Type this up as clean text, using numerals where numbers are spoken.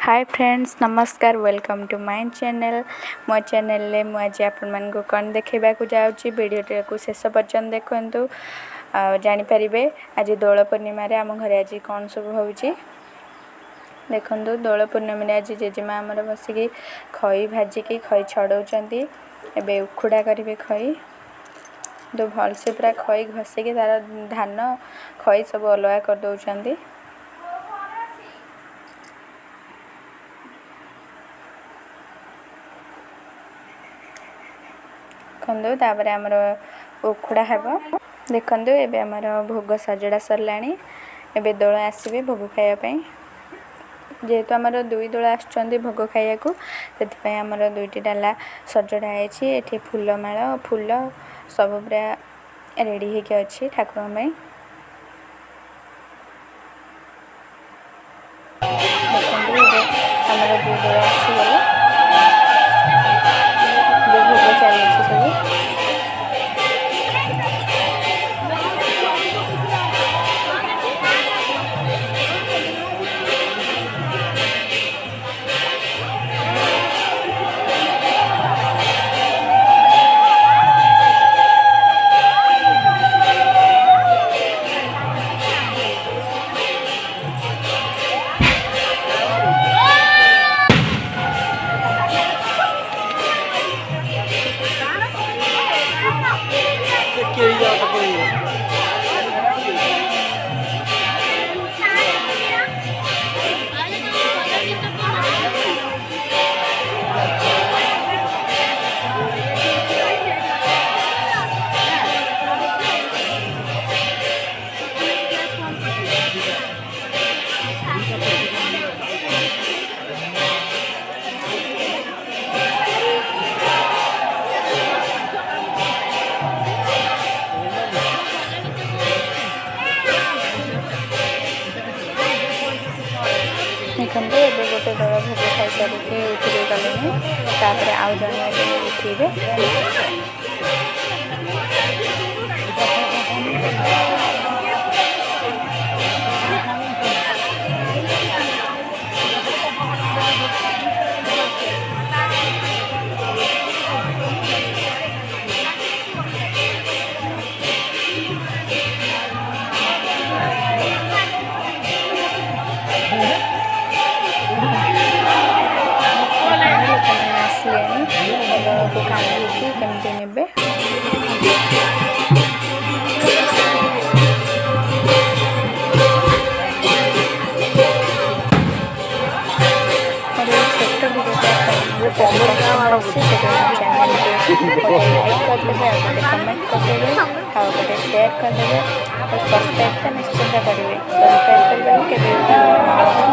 hi friends नमस्कार welcome to my channel मो channel ले मुझे आपण मान को कौन देखा जाऊँगी वीडियो को शेष पर्यंत देखु जानीपारे आज दोल पूर्णिम आम घर आज कौन सब हो देखु दोल पूर्णिम आज जेजेमा आमर बसिकी खई भाजिकी खई छड़ाऊँच एवं उखुड़ा करेंगे खई तो भलसे पूरा खई घसिकी तार धान खई सब अलग कर दौरान देखु तापर आमर उखुड़ा हेब देखु एबे आमर भोग सजड़ा सरला एबे दोल आसबे भोग खायापी जेहेतु आमर दुई दोल आसुँच भोग खाया से आमर दुईटी डाला सजड़ा है फूलमाल फूल सब पूरा रेडी होके अच्छी ठाकुर देखु आमर दुई दोल आसीगला भोग चली सब देखते एवं गोटे दल भोग खाई सारिक उठी गले आउ जड़े उठे को काढ़ी केमती ने छोट वीडियो कमेंट करदे शेयर करदे और सब्सक्राइब निश्चिंत करेंगे सब्सक्राइब करके